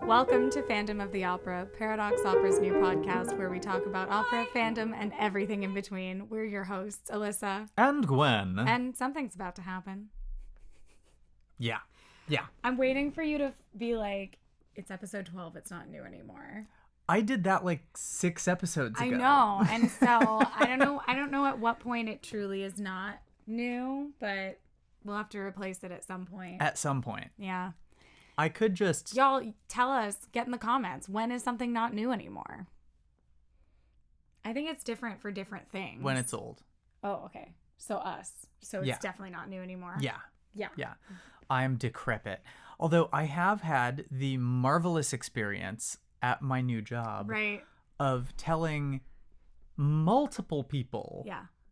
Welcome to Fandom of the Opera, Paradox Opera's new podcast where we talk about opera, fandom, and everything in between. We're your hosts, Alissa. And Gwen. And something's about to happen. Yeah. I'm waiting for you to be like, it's episode 12, it's not new anymore. I did that like 6 episodes ago. I know, and so I don't know at what point it truly is not new, but we'll have to replace it at some point. At some point. Yeah. I could just... Y'all, tell us, get in the comments, when is something not new anymore? I think it's different for different things. When it's old. Oh, okay. So us. So it's definitely not new anymore. Yeah. I'm decrepit. Although I have had the marvelous experience at my new job of telling multiple people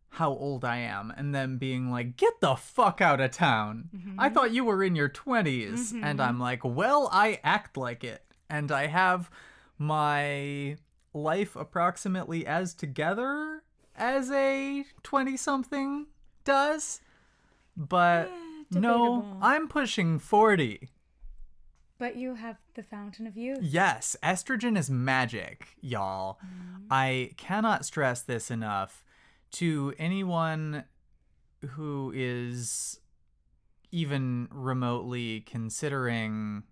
how old I am and then being like, get the fuck out of town. Mm-hmm. I thought you were in your 20s. Mm-hmm. And I'm like, well, I act like it. And I have my life approximately as together as a 20-something does. But no, I'm pushing 40. But you have the fountain of youth. Yes, estrogen is magic, y'all. Mm-hmm. I cannot stress this enough. To anyone who is even remotely considering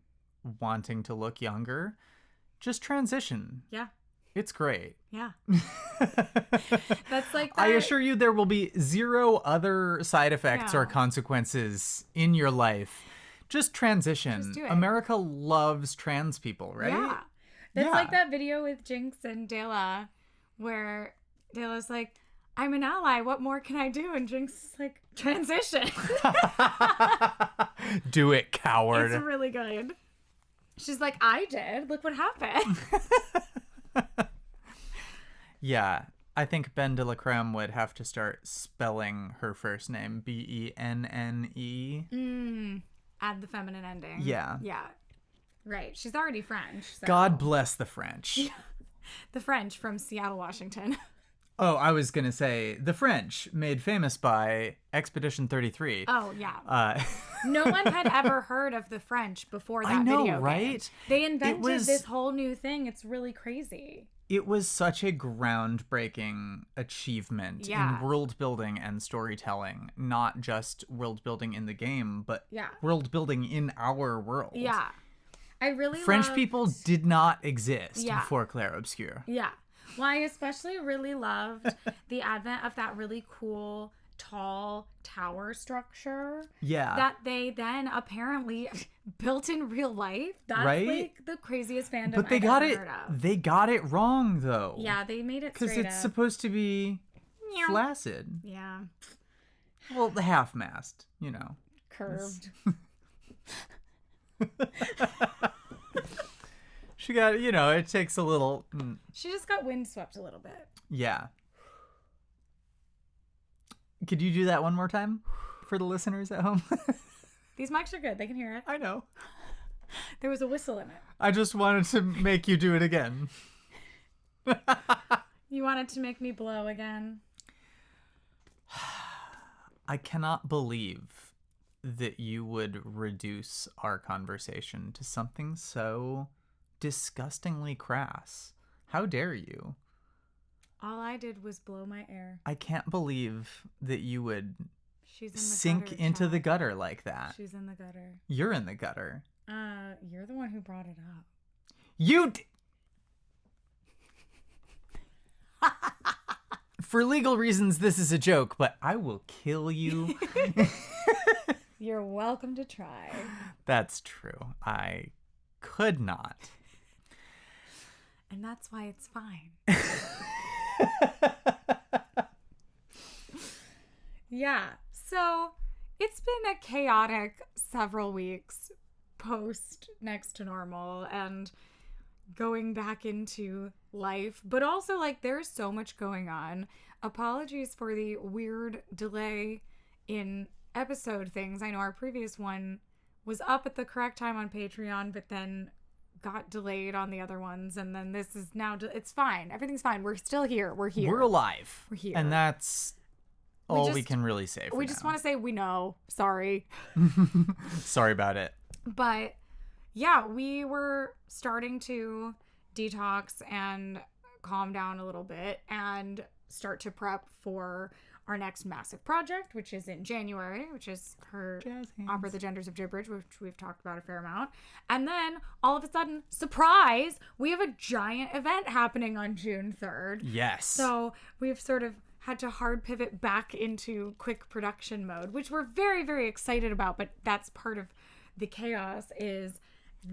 wanting to look younger, just transition. Yeah. It's great. Yeah. That's like that. I assure you there will be zero other side effects or consequences in your life. Just transition. Just do it. America loves trans people, right? Yeah. That's like that video with Jinx and Dela where Dela's like, I'm an ally. What more can I do? And Jinx is like, transition. Do it, coward. It's really good. She's like, I did. Look what happened. Yeah. I think Ben de la Creme would have to start spelling her first name. Benne. Add the feminine ending. Yeah. Yeah. Right. She's already French. So. God bless the French. Yeah. The French from Seattle, Washington. Oh, I was going to say the French made famous by Expedition 33. Oh, yeah. No one had ever heard of the French before that I know, video right? game. They invented this whole new thing. It's really crazy. It was such a groundbreaking achievement in world building and storytelling. Not just world building in the game, but world building in our world. Yeah. I really French people did not exist before Clair Obscur. Yeah. Well, I especially really loved the advent of that really cool, tall tower structure. Yeah. That they then apparently built in real life. That's like the craziest fandom But they I've got ever it. heard of. They got it wrong, though. Yeah, they made it straight up. Because it's supposed to be flaccid. Yeah. Well, the half-mast, you know. Curved. She got, it takes a little... She just got windswept a little bit. Yeah. Could you do that one more time for the listeners at home? These mics are good. They can hear it. I know. There was a whistle in it. I just wanted to make you do it again. You wanted to make me blow again? I cannot believe that you would reduce our conversation to something so disgustingly crass. How dare you? All I did was blow my air. I can't believe that you would sink gutter, into the gutter like that. She's in the gutter. You're in the gutter. You're the one who brought it up. For legal reasons, this is a joke, but I will kill you. You're welcome to try. That's true. I could not. And that's why it's fine. Yeah. So it's been a chaotic several weeks post Next to Normal and going back into life. But also, there's so much going on. Apologies for the weird delay in episode things. I know our previous one was up at the correct time on Patreon, but then got delayed on the other ones, and then this is now it's fine. Everything's fine. We're still here. We're here. We're alive. We're here. And that's all we can really say for We just want to say we know. Sorry. Sorry about it. But yeah, we were starting to detox and calm down a little bit and start to prep for our next massive project, which is in January, which is her opera, The Genders of Gibberish, which we've talked about a fair amount. And then all of a sudden, surprise, we have a giant event happening on June 3rd. Yes. So we've sort of had to hard pivot back into quick production mode, which we're very, very excited about. But that's part of the chaos, is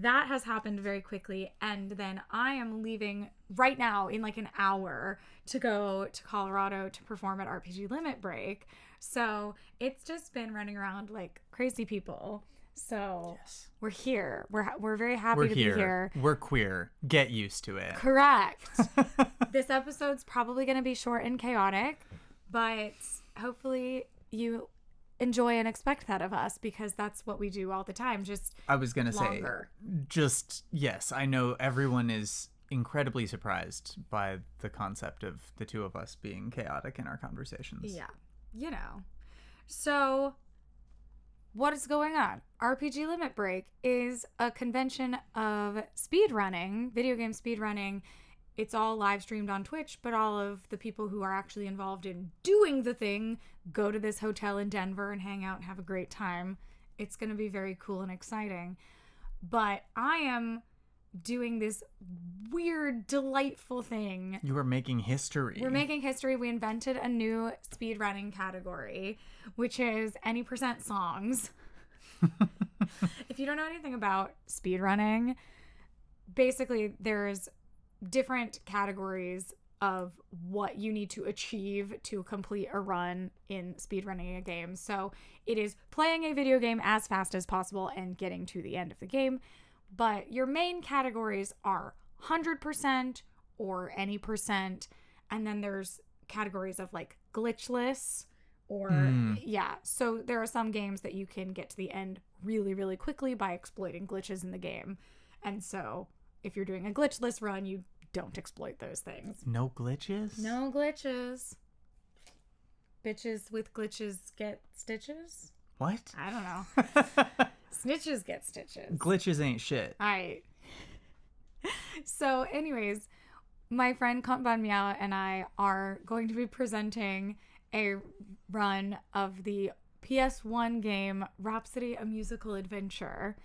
that has happened very quickly. And then I am leaving right now in like an hour to go to Colorado to perform at RPG Limit Break. So it's just been running around like crazy people. So yes. We're here. We're very happy to be here. We're queer. Get used to it. Correct. This episode's probably going to be short and chaotic, but hopefully you enjoy and expect that of us, because that's what we do all the time. Just I was going to say, just, yes, I know everyone is incredibly surprised by the concept of the two of us being chaotic in our conversations. Yeah. You know. So what is going on? RPG Limit Break is a convention of speedrunning, video game speedrunning. It's all live streamed on Twitch, but all of the people who are actually involved in doing the thing go to this hotel in Denver and hang out and have a great time. It's going to be very cool and exciting. But I am doing this weird, delightful thing. You are making history. We're making history. We invented a new speedrunning category, which is any % songs. If you don't know anything about speedrunning, basically there's different categories of what you need to achieve to complete a run in speedrunning a game. So it is playing a video game as fast as possible and getting to the end of the game. But your main categories are 100% or any %. And then there's categories of like glitchless or yeah. So there are some games that you can get to the end really, really quickly by exploiting glitches in the game. And so if you're doing a glitchless run, you don't exploit those things. No glitches? No glitches. Bitches with glitches get stitches? What? I don't know. Snitches get stitches. Glitches ain't shit. All right. So anyways, my friend Count Von Meow and I are going to be presenting a run of the PS1 game Rhapsody: A Musical Adventure,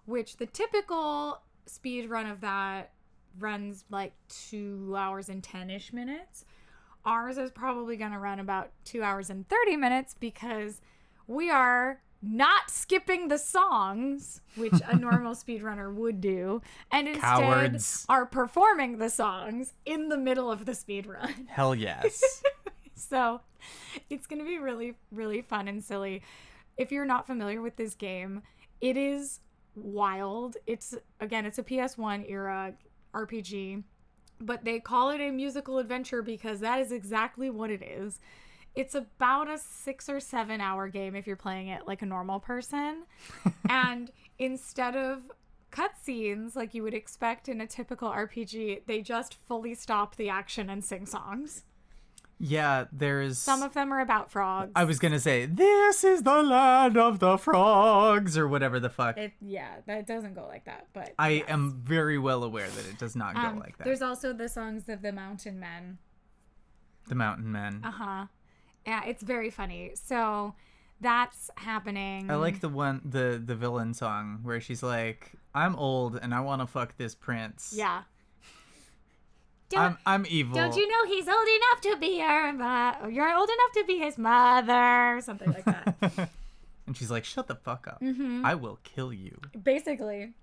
which the typical speed run of that runs like 2 hours and 10-ish minutes. Ours is probably going to run about 2 hours and 30 minutes because we are not skipping the songs, which a normal speedrunner would do, and instead Cowards. Are performing the songs in the middle of the speedrun. Hell yes. So it's going to be really, really fun and silly. If you're not familiar with this game, it is wild. It's a PS1 era RPG, but they call it a musical adventure because that is exactly what it is. It's about a 6 or 7 hour game if you're playing it like a normal person. And instead of cutscenes like you would expect in a typical RPG, they just fully stop the action and sing songs. Yeah, there's... Some of them are about frogs. I was going to say, this is the land of the frogs, or whatever the fuck. That doesn't go like that, but... I am very well aware that it does not go like that. There's also the songs of the Mountain Men. The Mountain Men. Uh-huh. Yeah, it's very funny. So that's happening. I like the villain song where she's like, I'm old and I want to fuck this prince. Yeah. I'm evil. Don't you know he's old enough to be you're old enough to be his mother? Something like that. And she's like, shut the fuck up. Mm-hmm. I will kill you. Basically.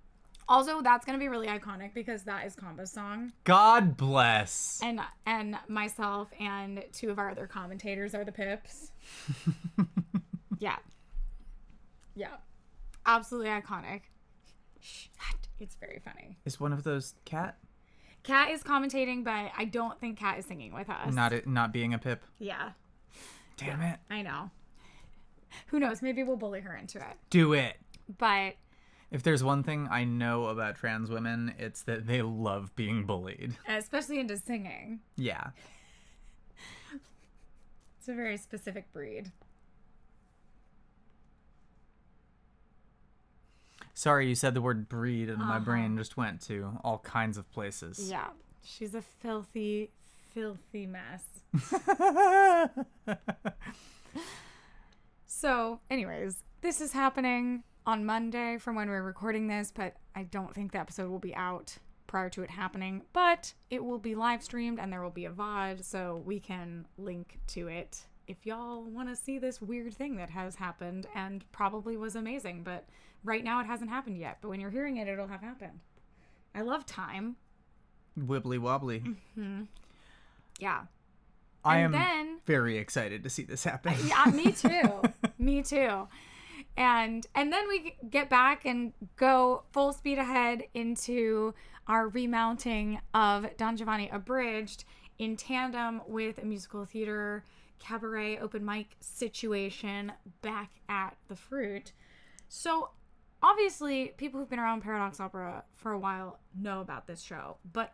Also, that's going to be really iconic because that is Combo's song. God bless. And myself and 2 of our other commentators are the Pips. Yeah. Yeah. Absolutely iconic. It's very funny. Is one of those Cat? Cat is commentating, but I don't think Cat is singing with us. Not being a Pip? Yeah. Damn it. I know. Who knows? Maybe we'll bully her into it. Do it. But... if there's one thing I know about trans women, it's that they love being bullied. Especially into singing. Yeah. It's a very specific breed. Sorry, you said the word breed, and my brain just went to all kinds of places. Yeah. She's a filthy, filthy mess. So, anyways, this is happening on Monday from when we're recording this, but I don't think the episode will be out prior to it happening. But it will be live streamed and there will be a VOD, so we can link to it if y'all want to see this weird thing that has happened and probably was amazing. But right now it hasn't happened yet. But when you're hearing it, it'll have happened. I love time. Wibbly wobbly. Mm-hmm. Yeah. I am very excited to see this happen. Yeah, me too. Me too. And then we get back and go full speed ahead into our remounting of Don Giovanni Abridged in tandem with a musical theater cabaret open mic situation back at the Fruit. So obviously people who've been around Paradox Opera for a while know about this show, but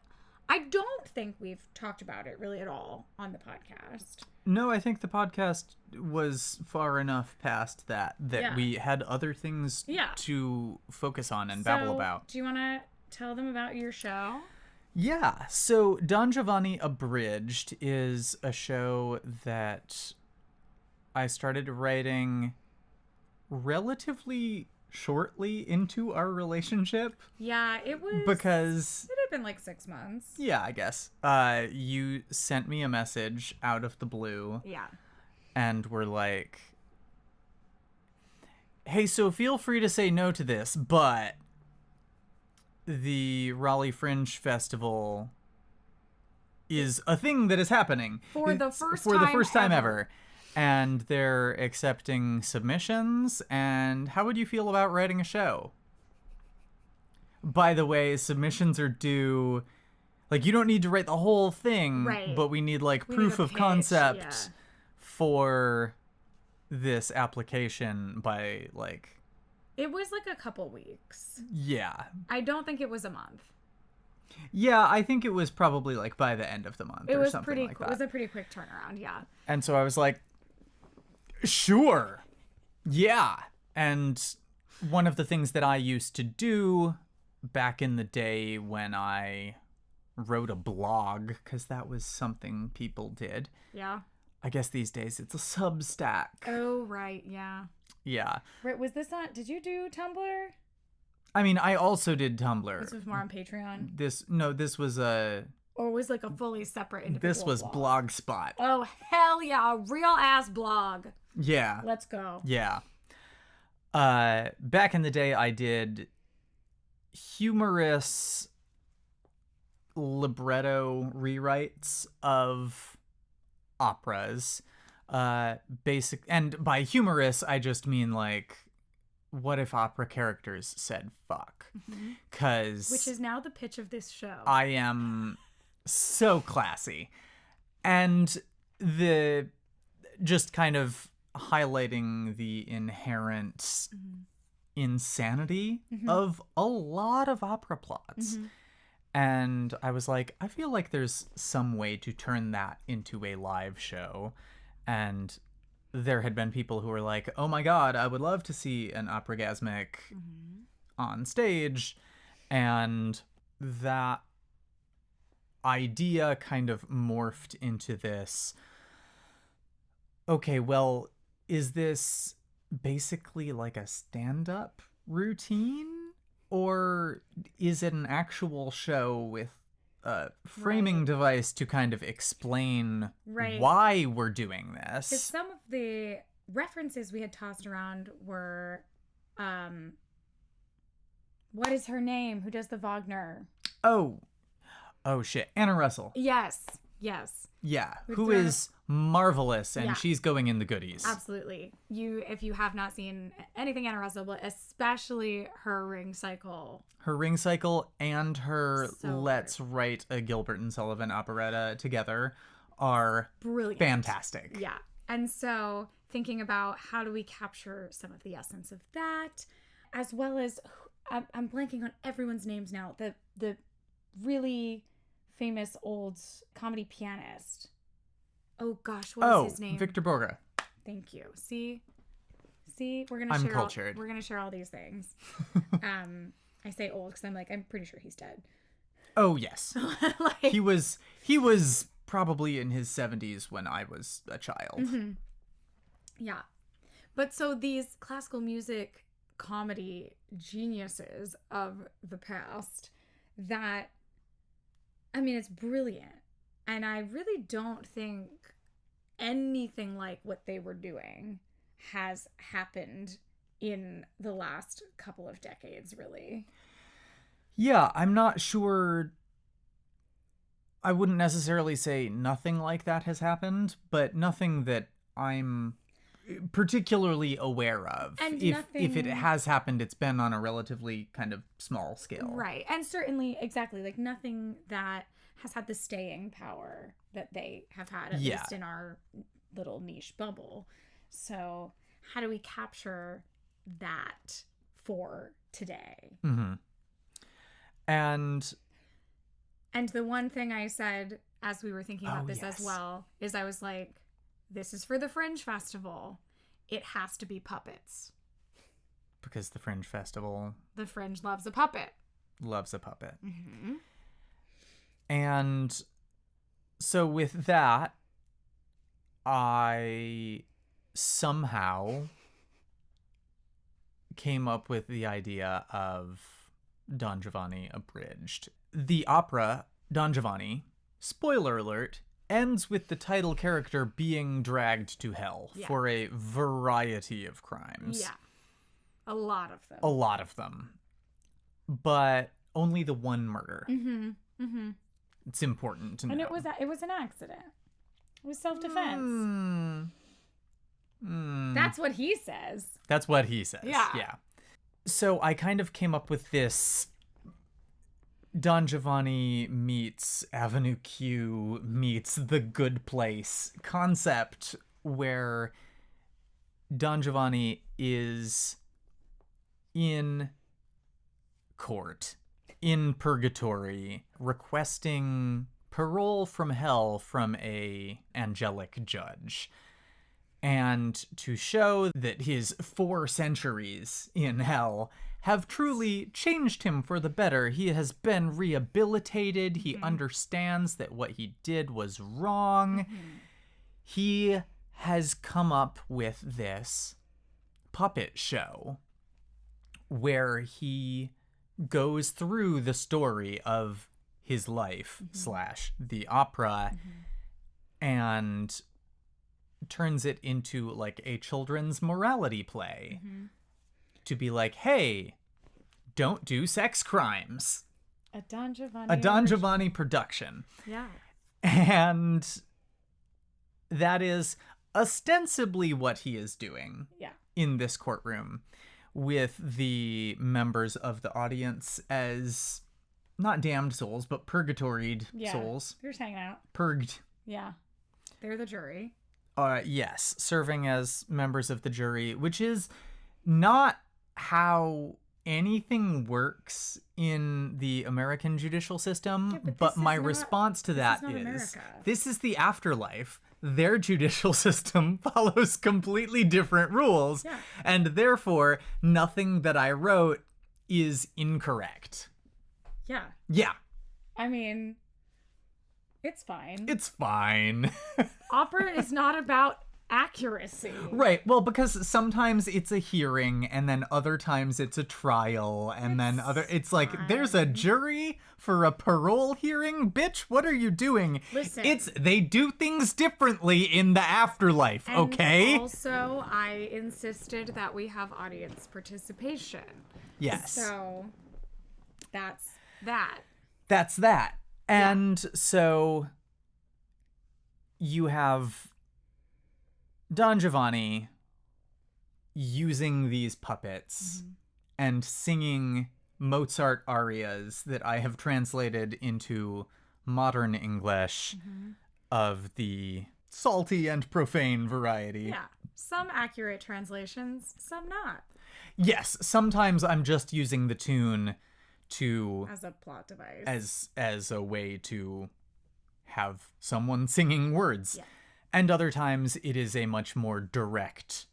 I don't think we've talked about it really at all on the podcast. No, I think the podcast was far enough past that we had other things to focus on and babble about. Do you want to tell them about your show? Yeah, so Don Giovanni Abridged is a show that I started writing relatively shortly into our relationship. Yeah, it was... Because... It had been like 6 months. Yeah, I guess. You sent me a message out of the blue. Yeah. And were like, hey, so feel free to say no to this, but the Raleigh Fringe Festival is a thing that is happening. For the first time ever. And they're accepting submissions, and how would you feel about writing a show? By the way, submissions are due, like, you don't need to write the whole thing, right. But we need, like, proof of concept for this application by, like... It was, like, a couple weeks. Yeah. I don't think it was a month. Yeah, I think it was probably, like, by the end of the month or something like that. It was a pretty quick turnaround, yeah. And so I was like, sure. Yeah. And one of the things that I used to do back in the day when I wrote a blog, because that was something people did. Yeah. I guess these days it's a Substack. Oh, right. Yeah. Yeah. Right. Was this on... Did you do Tumblr? I mean, I also did Tumblr. This was more on Patreon? This was a... Or was like a fully separate individual This was Blogspot. Oh, hell yeah. A real-ass blog. Yeah. Let's go. Yeah. Back in the day, I did humorous libretto rewrites of operas. And by humorous, I just mean, like, what if opera characters said fuck? Which is now the pitch of this show. I am so classy. And the just kind of highlighting the inherent insanity of a lot of opera plots. And I was like, I feel like there's some way to turn that into a live show. And there had been people who were like, oh my God, I would love to see an operagasmic on stage. And that idea kind of morphed into this, okay, well, is this basically like a stand-up routine? Or is it an actual show with a framing device to kind of explain why we're doing this? Because some of the references we had tossed around were, what is her name? Who does the Wagner? Oh shit. Anna Russell. Yes. Yeah, who is marvelous, and she's going in the goodies. Absolutely. If you have not seen anything Anna Russell, but especially her Ring Cycle. Her Ring Cycle and her Let's Write a Gilbert and Sullivan operetta together are brilliant. Fantastic. Yeah. And so thinking about how do we capture some of the essence of that, as well as, I'm blanking on everyone's names now, the really famous old comedy pianist. Oh gosh, what is his name? Victor Borge. Thank you. See, See, I'm cultured. We're gonna share all these things. I say old because I'm pretty sure he's dead. Oh yes, he was probably in his 70s when I was a child. Mm-hmm. Yeah, but so these classical music comedy geniuses of the past, that, I mean, it's brilliant, and I really don't think anything like what they were doing has happened in the last couple of decades, really. Yeah, I'm not sure. I wouldn't necessarily say nothing like that has happened, but nothing that I'm particularly aware of. And if it has happened, it's been on a relatively kind of small scale. Right. And certainly, exactly, like nothing that has had the staying power that they have had, at least in our little niche bubble. So how do we capture that for today? Mm-hmm. And the one thing I said as we were thinking about this as well is I was like, this is for the Fringe Festival. It has to be puppets. Because the Fringe Festival... The Fringe loves a puppet. Loves a puppet. Mm-hmm. And so with that, I somehow came up with the idea of Don Giovanni Abridged. The opera, Don Giovanni, spoiler alert, ends with the title character being dragged to hell for a variety of crimes. Yeah. A lot of them. A lot of them. But only the one murder. Mm-hmm. Mm-hmm. It's important to know. And it was an accident. It was self-defense. That's what he says. That's what he says. Yeah. So I kind of came up with this Don Giovanni meets Avenue Q meets The Good Place concept, where Don Giovanni is in court, in purgatory, requesting parole from hell from a angelic judge. And to show that his 4 centuries in hell have truly changed him for the better, he has been rehabilitated. He understands that what he did was wrong. He has come up with this puppet show where he goes through the story of his life / the opera and turns it into like a children's morality play. To be like, hey, don't do sex crimes. A Don Giovanni production. Yeah. And that is ostensibly what he is doing in this courtroom, with the members of the audience as not damned souls, but purgatoried souls. They're just hanging out. Purged. Yeah. They're the jury. Yes, serving as members of the jury, which is not how anything works in the American judicial system. But my response to that is, this is the afterlife. Their judicial system follows completely different rules. Yeah. And therefore, nothing that I wrote is incorrect. Yeah. Yeah. I mean, it's fine. It's fine. Opera is not about accuracy. Right. Well, because sometimes it's a hearing and then other times it's a trial and it's like there's a jury for a parole hearing. Bitch, what are you doing? Listen. They do things differently in the afterlife, okay? Also, I insisted that we have audience participation. Yes. So that's that. That's that. And so you have Don Giovanni using these puppets and singing Mozart arias that I have translated into modern English of the salty and profane variety. Yeah. Some accurate translations, some not. Yes, sometimes I'm just using the tune to as a plot device. As a way to have someone singing words. Yeah. And other times it is a much more direct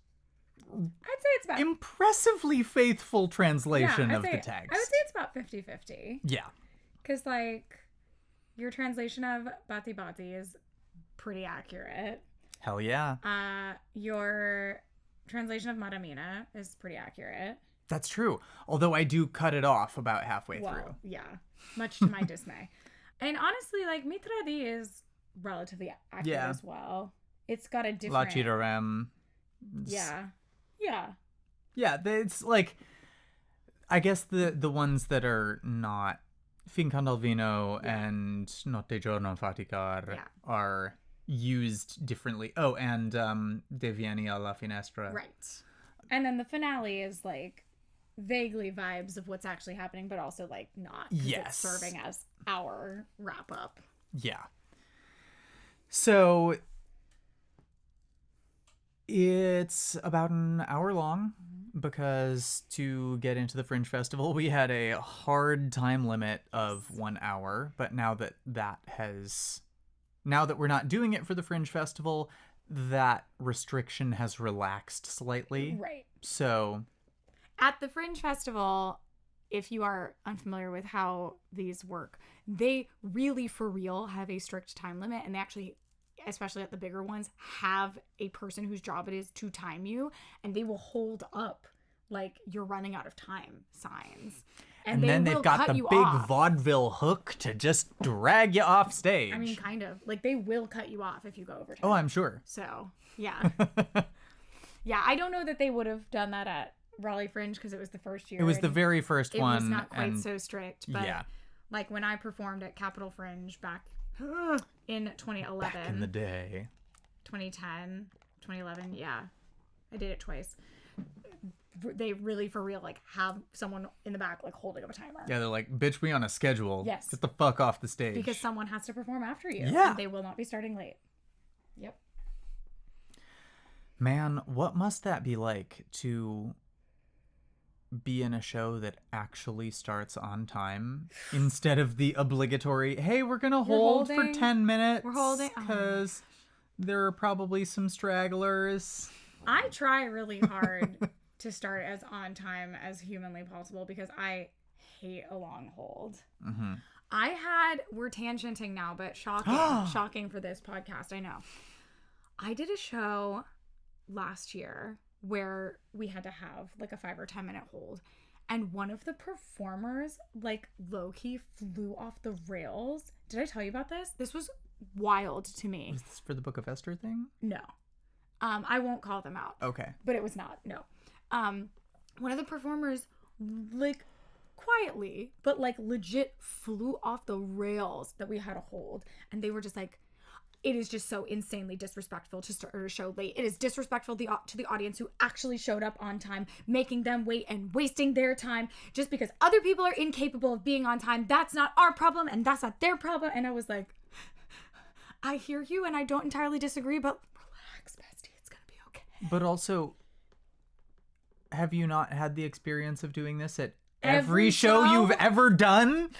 I'd say it's about impressively faithful translation of the text. I would say it's about 50-50. Yeah. Because, like, your translation of Bati Bati is pretty accurate. Hell yeah. Your translation of Maramina is pretty accurate. That's true. Although I do cut it off about halfway through. Yeah. Much to my dismay. And honestly, like, Mitradi is relatively accurate as well. It's got a different... La Chirorem. Yeah. Yeah, it's like... I guess the ones that are not Fin Candalvino and Notte Giorno Faticar are used differently. Oh, and De Vieni alla Finestra. Right. And then the finale is, like, vaguely vibes of what's actually happening, but also, like, not. Yes. It's serving as our wrap-up. Yeah. So it's about an hour long because to get into the Fringe Festival, we had a hard time limit of 1 hour. But now that we're not doing it for the Fringe Festival, that restriction has relaxed slightly. Right. So at the Fringe Festival, if you are unfamiliar with how these work, they really for real have a strict time limit, and they actually, especially at the bigger ones, have a person whose job it is to time you, and they will hold up like you're running out of time signs. And then they've got the big vaudeville hook to just drag you off stage. I mean, kind of. Like, they will cut you off if you go over time. Oh, I'm sure. So, yeah. Yeah, I don't know that they would have done that at Raleigh Fringe because it was the first year. It was the very first one. It was not quite so strict. But, like, when I performed at Capitol Fringe back in 2011. Back in the day. 2010, 2011, yeah. I did it twice. They really, for real, like, have someone in the back, like, holding up a timer. Yeah, they're like, bitch, we on a schedule. Yes. Get the fuck off the stage. Because someone has to perform after you. Yeah. And they will not be starting late. Yep. Man, what must that be like to be in a show that actually starts on time instead of the obligatory, hey, we're going to hold for 10 minutes. We're holding. Because there are probably some stragglers. I try really hard to start as on time as humanly possible because I hate a long hold. Mm-hmm. We're tangenting now, but shocking for this podcast, I know. I did a show last year where we had to have like a 5 or 10 minute hold, and one of the performers like low-key flew off the rails. Did I tell you about this? This was wild to me. Was this for the Book of Esther thing? No. I won't call them out. Okay. But it was not. No. One of the performers, like, quietly, but, like, legit flew off the rails that we had to hold. And they were just like, it is just so insanely disrespectful to start a show late. It is disrespectful to the audience who actually showed up on time, making them wait and wasting their time just because other people are incapable of being on time. That's not our problem, and that's not their problem. And I was like, I hear you, and I don't entirely disagree, but relax, bestie. It's going to be okay. But also, have you not had the experience of doing this at every show you've ever done?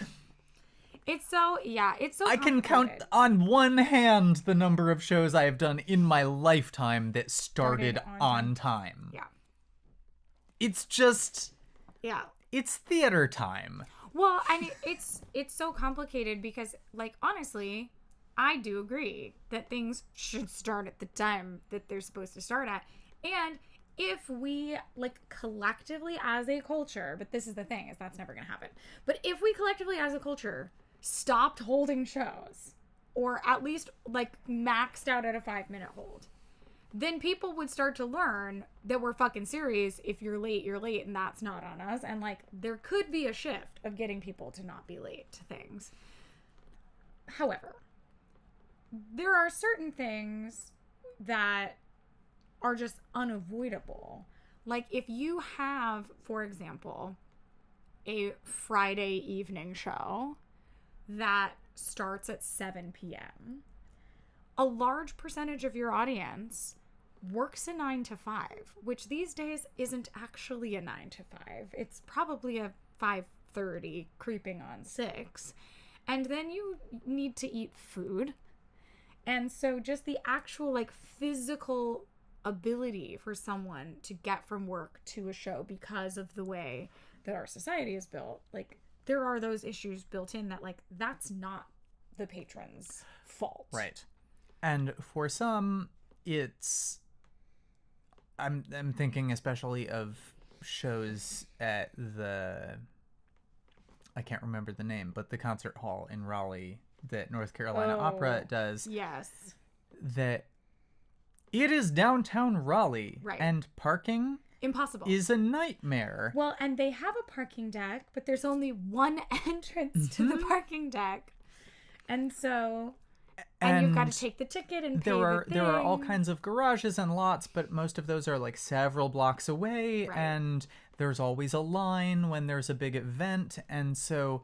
It's so I can count on one hand the number of shows I have done in my lifetime that started on time. Yeah. It's just... Yeah. It's theater time. Well, and it's so complicated because, like, honestly, I do agree that things should start at the time that they're supposed to start at. And if we, like, collectively as a culture, but this is the thing, is that's never going to happen. But if we collectively as a culture stopped holding shows, or at least, like, maxed out at a 5-minute hold, then people would start to learn that we're fucking serious. If you're late, and that's not on us. And, like, there could be a shift of getting people to not be late to things. However, there are certain things that are just unavoidable. Like, if you have, for example, a Friday evening show that starts at 7 p.m., a large percentage of your audience works a 9 to 5, which these days isn't actually a 9 to 5. It's probably a 5:30 creeping on 6. And then you need to eat food. And so just the actual, like, physical ability for someone to get from work to a show because of the way that our society is built. Like, there are those issues built in that, like, that's not the patron's fault. Right. And for some, it's... I'm thinking especially of shows at the... I can't remember the name, but the concert hall in Raleigh that North Carolina Opera does. Yes. That it is downtown Raleigh. Right. And parking... Impossible. Is a nightmare. Well, and they have a parking deck, but there's only one entrance to the parking deck. And so... And you've got to take the ticket and pay the thing. There are all kinds of garages and lots, but most of those are like several blocks away. Right. And there's always a line when there's a big event. And so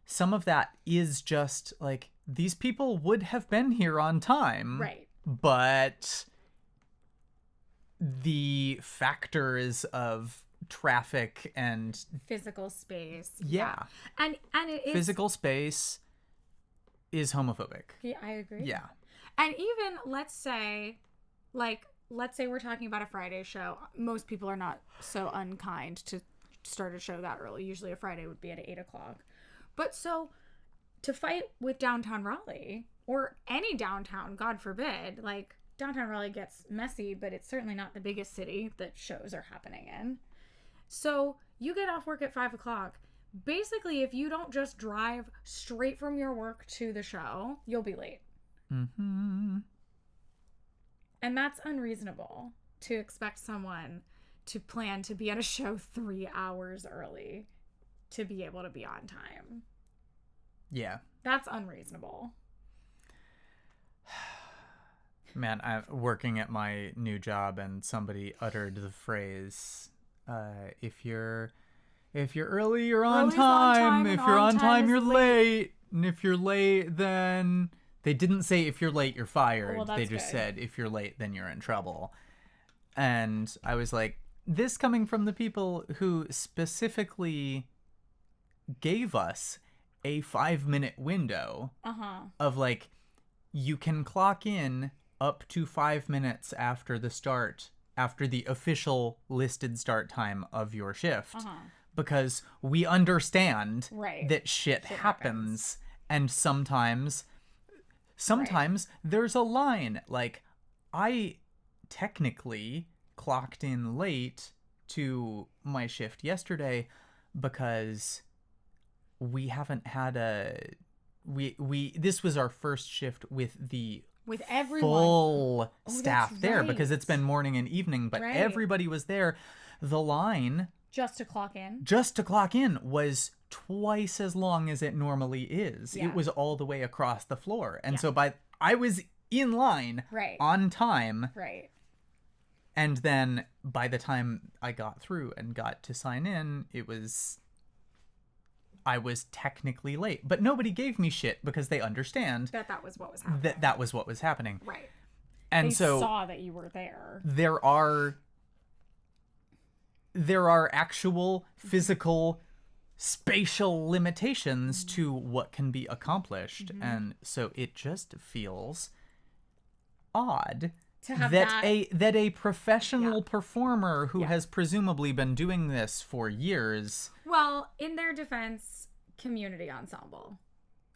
some of that is just like, these people would have been here on time. Right. But the factors of traffic and physical space. Yeah. And it is... Physical space is homophobic. Yeah, I agree. Yeah. And even, let's say we're talking about a Friday show. Most people are not so unkind to start a show that early. Usually a Friday would be at 8 o'clock. But so, to fight with downtown Raleigh, or any downtown, God forbid, like, downtown Raleigh gets messy, but it's certainly not the biggest city that shows are happening in. So, you get off work at 5 o'clock. Basically, if you don't just drive straight from your work to the show, you'll be late. Mm-hmm. And that's unreasonable to expect someone to plan to be at a show 3 hours early to be able to be on time. Yeah. That's unreasonable. Man, I'm working at my new job and somebody uttered the phrase, if you're early, you're on time. If you're on time, you're late. And if you're late, then... They didn't say if you're late, you're fired. Well, they just said if you're late, then you're in trouble. And I was like, this coming from the people who specifically gave us a 5-minute window of like, you can clock in up to 5 minutes after the official listed start time of your shift. Because we understand that shit happens. And sometimes there's a line. Like, I technically clocked in late to my shift yesterday because we haven't had this was our first shift with everyone. Full staff there because it's been morning and evening, but everybody was there. The line... Just to clock in was twice as long as it normally is. Yeah. It was all the way across the floor. And so I was in line on time. Right. And then by the time I got through and got to sign in, I was technically late. But nobody gave me shit because they understand that was what was happening. That was what was happening. Right. And they so saw that you were there. There are actual physical spatial limitations to what can be accomplished. And so it just feels odd to have that a professional performer who has presumably been doing this for years. Well, in their defense, community ensemble.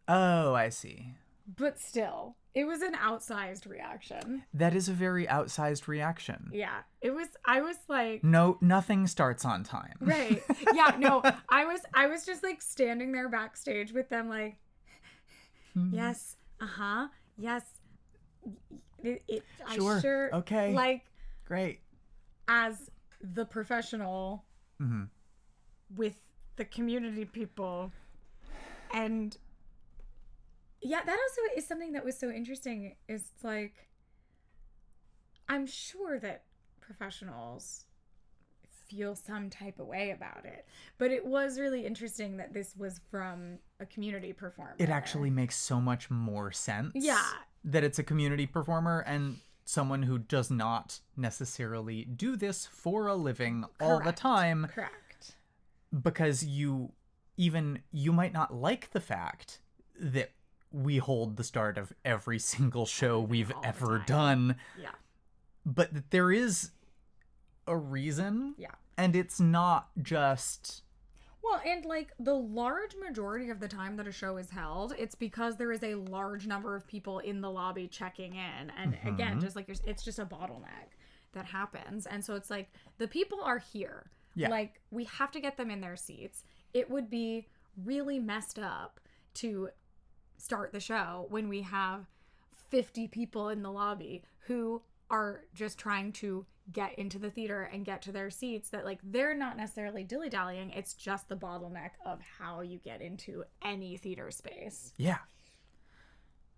Oh, I see. But still, it was an outsized reaction. That is a very outsized reaction. Yeah. I was like... No, nothing starts on time. Right. Yeah, no, I was just like standing there backstage with them like, yes, yes. Sure. Okay. Like... Great. As the professional with the community people. And... Yeah, that also is something that was so interesting. Is like, I'm sure that professionals feel some type of way about it, but it was really interesting that this was from a community performer. It actually makes so much more sense. Yeah. That it's a community performer and someone who does not necessarily do this for a living all the time. Correct. Because you might not like the fact that we hold the start of every single show we've ever done. Yeah. but that there is a reason. Yeah. And it's not just... Well, and like the large majority of the time that a show is held, it's because there is a large number of people in the lobby checking in. And again, just like it's just a bottleneck that happens. And so it's like the people are here. Yeah. Like we have to get them in their seats. It would be really messed up to start the show when we have 50 people in the lobby who are just trying to get into the theater and get to their seats, that like they're not necessarily dilly-dallying. It's just the bottleneck of how you get into any theater space. Yeah.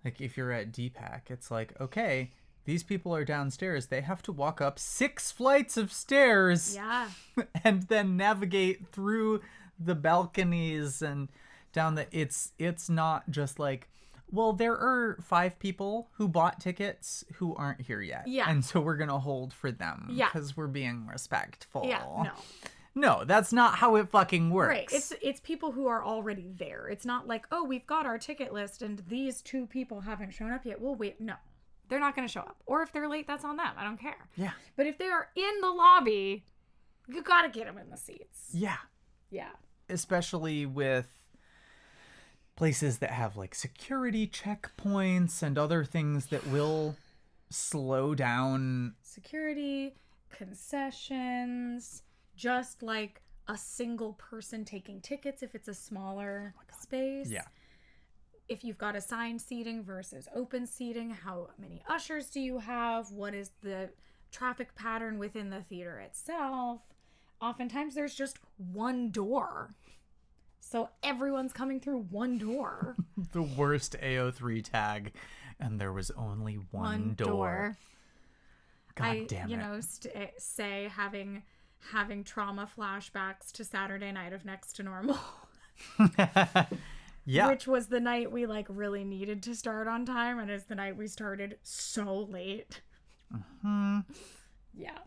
Like if you're at DPAC, it's like, okay, these people are downstairs. They have to walk up 6 flights of stairs. Yeah. And then navigate through the balconies and down the... It's not just like, well, there are 5 people who bought tickets who aren't here yet. Yeah. And so we're going to hold for them. Yeah. Because we're being respectful. Yeah, no. No, that's not how it fucking works. Right. It's people who are already there. It's not like, oh, we've got our ticket list and these 2 people haven't shown up yet. We'll wait. No. They're not going to show up. Or if they're late, that's on them. I don't care. Yeah. But if they are in the lobby, you got to get them in the seats. Yeah. Yeah. Especially with places that have like security checkpoints and other things that will slow down. Security, concessions, just like a single person taking tickets if it's a smaller space. Yeah. If you've got assigned seating versus open seating, how many ushers do you have? What is the traffic pattern within the theater itself? Oftentimes there's just one door. So everyone's coming through one door. The worst AO3 tag. And there was only one door. God damn it. You know, say having trauma flashbacks to Saturday night of Next to Normal. Yeah. Which was the night we like really needed to start on time. And it's the night we started so late. Mm-hmm. Yeah.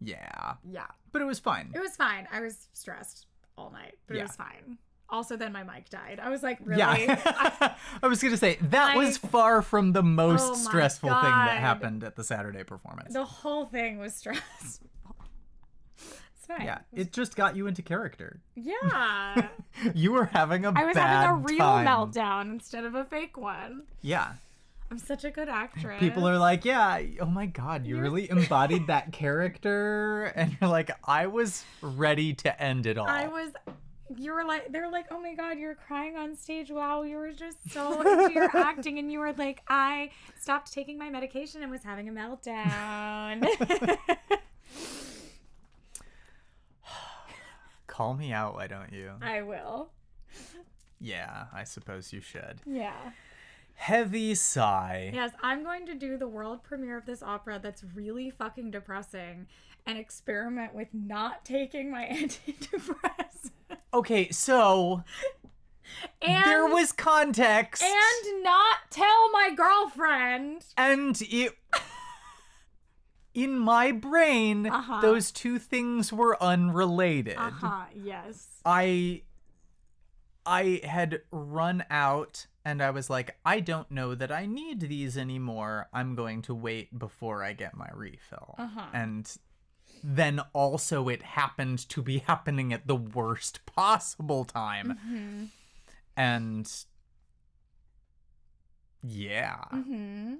Yeah. Yeah. But it was fine. It was fine. I was stressed all night, but it was fine. Also, then my mic died. I was like, really? Yeah. I was going to say, that was far from the most stressful thing that happened at the Saturday performance. The whole thing was stressful. It's fine. Yeah. It just got you into character. Yeah. You were having I was having a real meltdown instead of a fake one. Yeah. I'm such a good actress. People are like, yeah, oh my God, you really embodied that character. And you're like, I was ready to end it all. They're like, oh my God, you're crying on stage. Wow, you were just so into your acting. And you were like, I stopped taking my medication and was having a meltdown. Call me out, why don't you? I will. Yeah, I suppose you should. Yeah. Heavy sigh. Yes, I'm going to do the world premiere of this opera that's really fucking depressing and experiment with not taking my antidepressant. Okay, so there was context. And not tell my girlfriend. And in my brain, those 2 things were unrelated. Yes. I had run out and I was like, I don't know that I need these anymore. I'm going to wait before I get my refill. And then also it happened to be happening at the worst possible time. Mm-hmm. And yeah. Mm-hmm.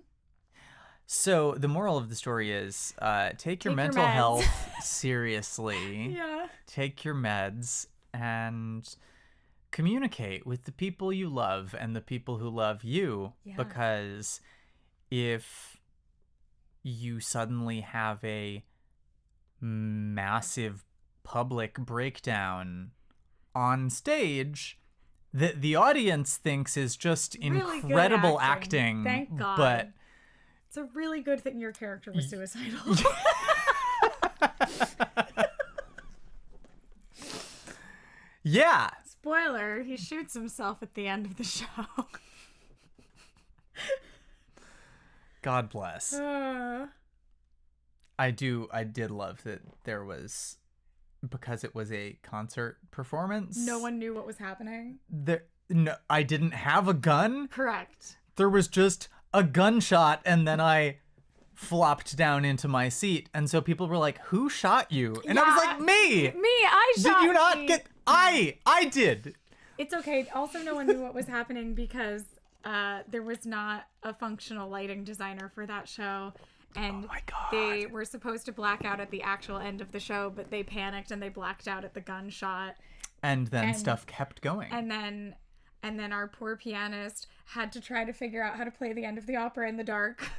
So the moral of the story is take your mental health seriously. Yeah. Take your meds and communicate with the people you love and the people who love you. Yeah. Because if you suddenly have a massive public breakdown on stage that the audience thinks is just really incredible acting. Thank God. But it's a really good thing your character was suicidal. Yeah. Spoiler, he shoots himself at the end of the show. God bless. I did love that there was, because it was a concert performance. No one knew what was happening? No, I didn't have a gun. Correct. There was just a gunshot and then I flopped down into my seat. And so people were like, who shot you? And I was like, me! I shot Did you not me. get... I did! It's okay. Also, no one knew what was happening because there was not a functional lighting designer for that show. And Oh my God. they were supposed to black out at the actual end of the show, but they panicked and they blacked out at the gunshot. And then stuff kept going. And then our poor pianist had to try to figure out how to play the end of the opera in the dark.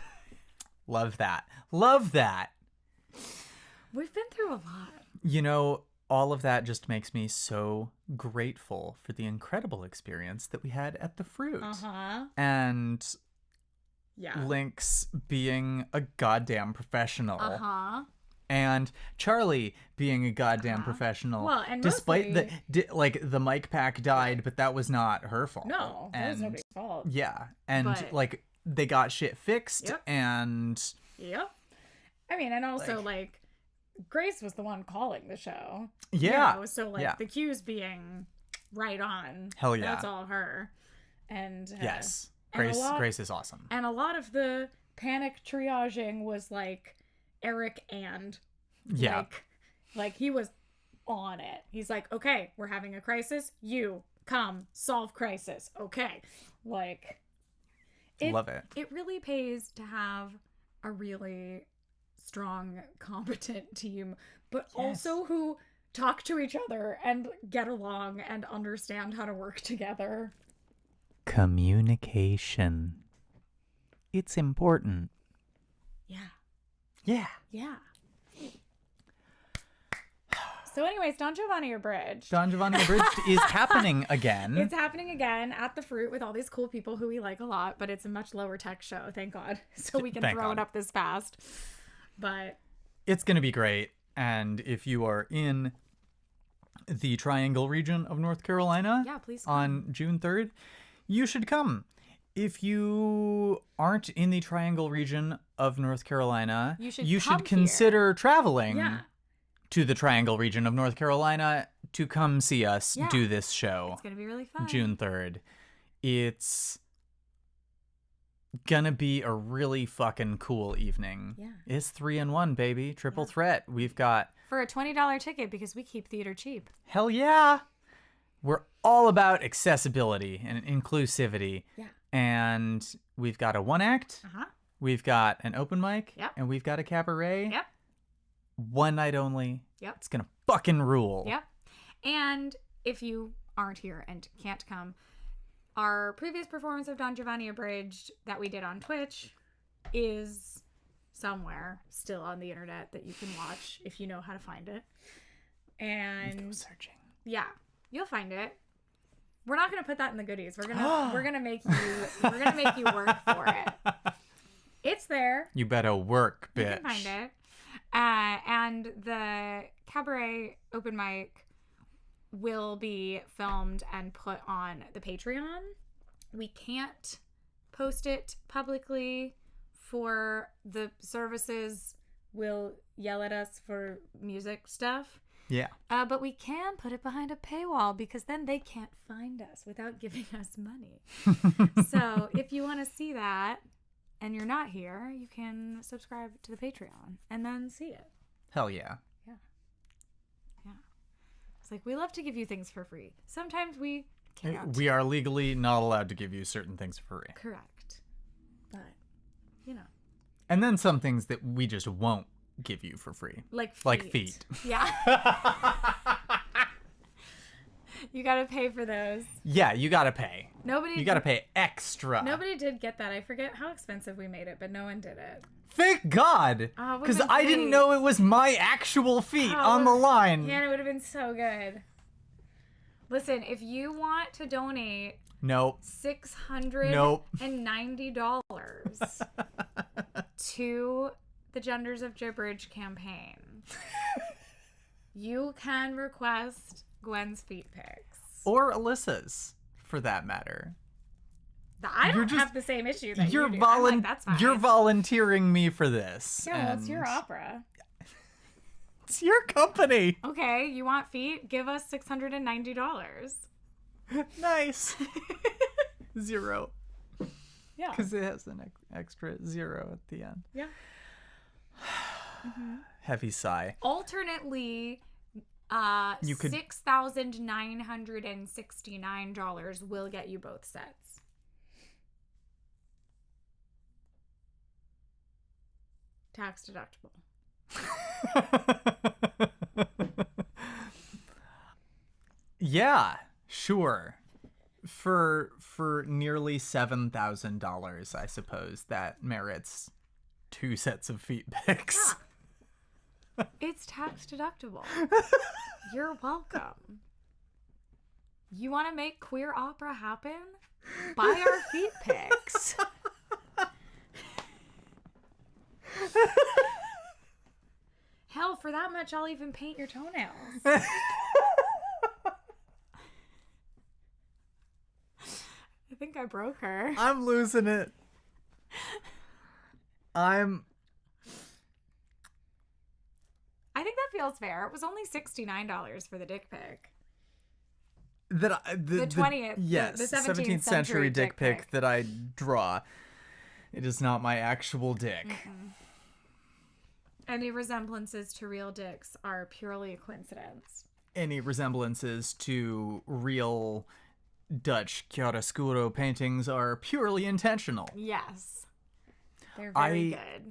Love that. Love that. We've been through a lot. You know, all of that just makes me so grateful for the incredible experience that we had at the Fruit. Uh-huh. And Yeah. Lynx being a goddamn professional. Uh-huh. And Charlie being a goddamn professional. Well, and despite the mic pack died, but that was not her fault. No, that was nobody's fault. Yeah. And But- they got shit fixed. Yep. And Yep. I mean, and also Grace was the one calling the show. yeah. You know, so yeah. the cues being right on. Hell yeah. That's all her. And Yes. and Grace is awesome. And a lot of the panic triaging was Eric and Yeah. like he was on it. He's like, okay, we're having a crisis. You come solve crisis. Okay. Love it. It really pays to have a really strong, competent team, but also who talk to each other and get along and understand how to work together. Communication. It's important. Yeah. Yeah. Yeah. So anyways, Don Giovanni Abridged. Don Giovanni Abridged is happening again. It's happening again at the Fruit with all these cool people who we like a lot, but it's a much lower tech show, thank God. So we can Thank throw God. it up this fast. But It's going to be great. And if you are in the Triangle region of North Carolina yeah, please come. on June 3rd, you should come. If you aren't in the Triangle region of North Carolina, You should come should consider traveling Yeah. to the Triangle region of North Carolina to come see us Yeah. do this show. It's going to be really fun. June 3rd. It's gonna be a really fucking cool evening. Yeah. It's 3-in-1, baby. Triple threat. We've got For a $20 ticket because we keep theater cheap. hell yeah. We're all about accessibility and inclusivity. Yeah. And we've got a one act. Uh-huh. We've got an open mic. Yep. And we've got a cabaret. Yep. One night only. Yep. It's gonna fucking rule. Yep. And if you aren't here and can't come, our previous performance of Don Giovanni Abridged that we did on Twitch is somewhere still on the internet that you can watch if you know how to find it. Go And searching. yeah, you'll find it. We're not gonna put that in the goodies. We're gonna make you work for it. It's there. You better work, bitch. You can find it. And the cabaret open mic will be filmed and put on the Patreon. We can't post it publicly for the services will yell at us for music stuff. Yeah. But we can put it behind a paywall because then they can't find us without giving us money. So if you want to see that and you're not here, you can subscribe to the Patreon and then see it. Hell yeah. It's like, we love to give you things for free. Sometimes we can't. We are legally not allowed to give you certain things for free. Correct. But, you know. And then some things that we just won't give you for free. Like feet. Like feet. Yeah. You gotta pay for those. Yeah, you gotta pay. You gotta pay extra. Nobody did get that. I forget how expensive we made it, but no one did it. Thank God. Oh, it would've Because been I didn't great. know it was my actual feet Oh, on the line. Man, it would have been so good. Listen, if you want to donate Nope. $690 to the Genders of Gibberish campaign, you can request Gwen's feet pics. Or Alyssa's, for that matter. I You're don't just- have the same issue that You're you do. I'm like, that's fine. You're volunteering me for this. Yeah, well, it's your and opera. It's your company. Okay, you want feet? Give us $690. Nice. 0. Yeah. Because it has an extra 0 at the end. Yeah. Heavy sigh. Alternately, You could- $6,969 will get you both sets. Tax deductible. Yeah, sure. For nearly $7,000, I suppose that merits 2 sets of feet pics. Yeah. It's tax deductible. You're welcome. You want to make queer opera happen? Buy our feet pics. Hell, for that much, I'll even paint your toenails. I think I broke her. I'm losing it. I think that feels fair. It was only $69 for the dick pic. The 20th, yes, the 17th century dick pic that I draw. It is not my actual dick. Mm-mm. Any resemblances to real dicks are purely a coincidence. Any resemblances to real Dutch chiaroscuro paintings are purely intentional. Yes. They're very good.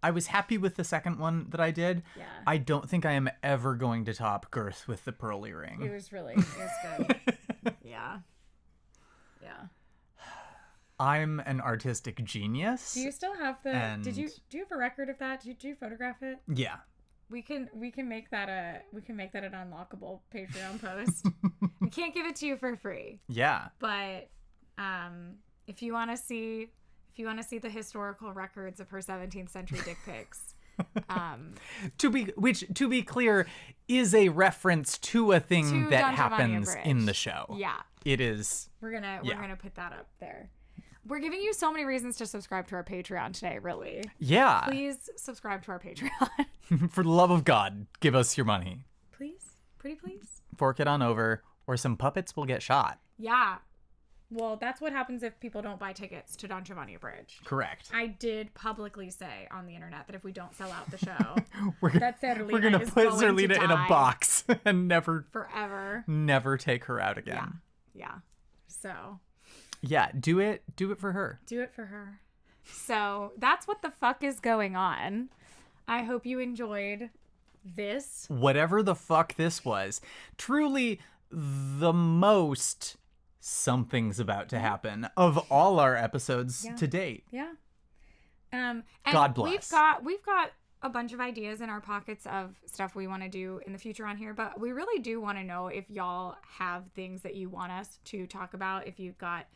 I was happy with the second one that I did. Yeah. I don't think I am ever going to top Girth with the pearl earring. It was good. Yeah. Yeah. I'm an artistic genius. Do you still have do you have a record of that? Did you photograph it? Yeah. We can make that an unlockable Patreon post. We can't give it to you for free. Yeah. But if you want to see the historical records of her 17th century dick pics, to be clear, is a reference to a thing to that Don Giovanni happens Abridged. in the show. Yeah. It is. We're gonna put that up there. We're giving you so many reasons to subscribe to our Patreon today, really. Yeah. Please subscribe to our Patreon. For the love of God, give us your money. Please. Pretty please. Fork it on over, or some puppets will get shot. Yeah. Well, that's what happens if people don't buy tickets to Don Giovanni Abridged. Correct. I did publicly say on the internet that if we don't sell out the show, we're going to put Zerlina in a box and forever never take her out again. Yeah. So. Yeah, do it for her. Do it for her. So that's what the fuck is going on. I hope you enjoyed this. Whatever the fuck this was. Truly the most something's about to happen of all our episodes to date. Yeah. And God bless. We've got a bunch of ideas in our pockets of stuff we want to do in the future on here, but we really do want to know if y'all have things that you want us to talk about. If you've got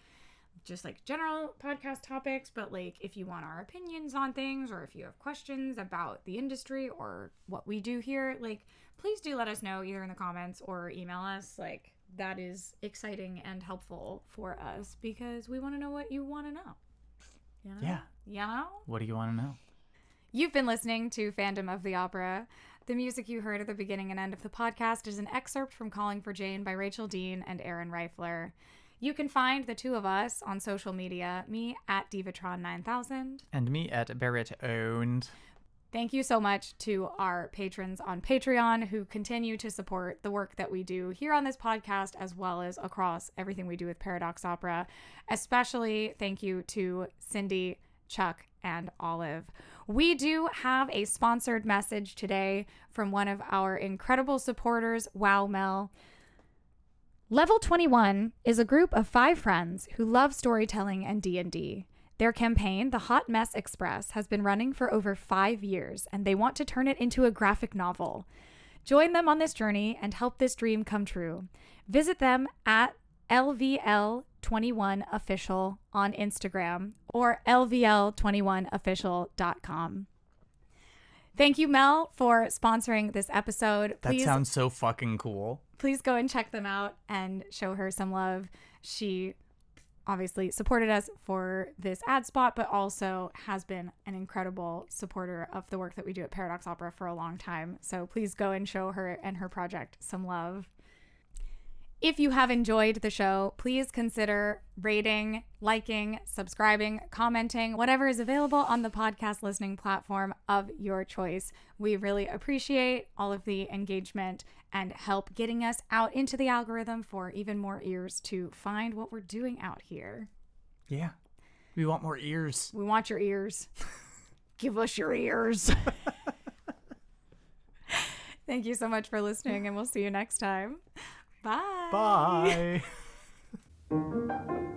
just like general podcast topics, but like if you want our opinions on things, or if you have questions about the industry or what we do here, like please do let us know either in the comments or email us. Like that is exciting and helpful for us because we want to know what you want to know. You know? Yeah. You know? What do you want to know? You've been listening to Fandom of the Opera. The music you heard at the beginning and end of the podcast is an excerpt from Calling for Jane by Rachel Dean and Aaron Reifler. You can find the two of us on social media, me at Divatron9000. And me at Barrett Owned. Thank you so much to our patrons on Patreon who continue to support the work that we do here on this podcast, as well as across everything we do with Paradox Opera. Especially thank you to Cindy, Chuck, and Olive. We do have a sponsored message today from one of our incredible supporters, Wow Mel. Level 21 is a group of 5 friends who love storytelling and D&D. Their campaign, The Hot Mess Express, has been running for over 5 years, and they want to turn it into a graphic novel. Join them on this journey and help this dream come true. Visit them at LVL21official on Instagram or LVL21official.com. Thank you, Mel, for sponsoring this episode. That sounds so fucking cool. Please go and check them out and show her some love. She obviously supported us for this ad spot, but also has been an incredible supporter of the work that we do at Paradox Opera for a long time. So please go and show her and her project some love. If you have enjoyed the show, please consider rating, liking, subscribing, commenting, whatever is available on the podcast listening platform of your choice. We really appreciate all of the engagement and help getting us out into the algorithm for even more ears to find what we're doing out here. Yeah. We want more ears. We want your ears. Give us your ears. Thank you so much for listening, and we'll see you next time. Bye. Bye.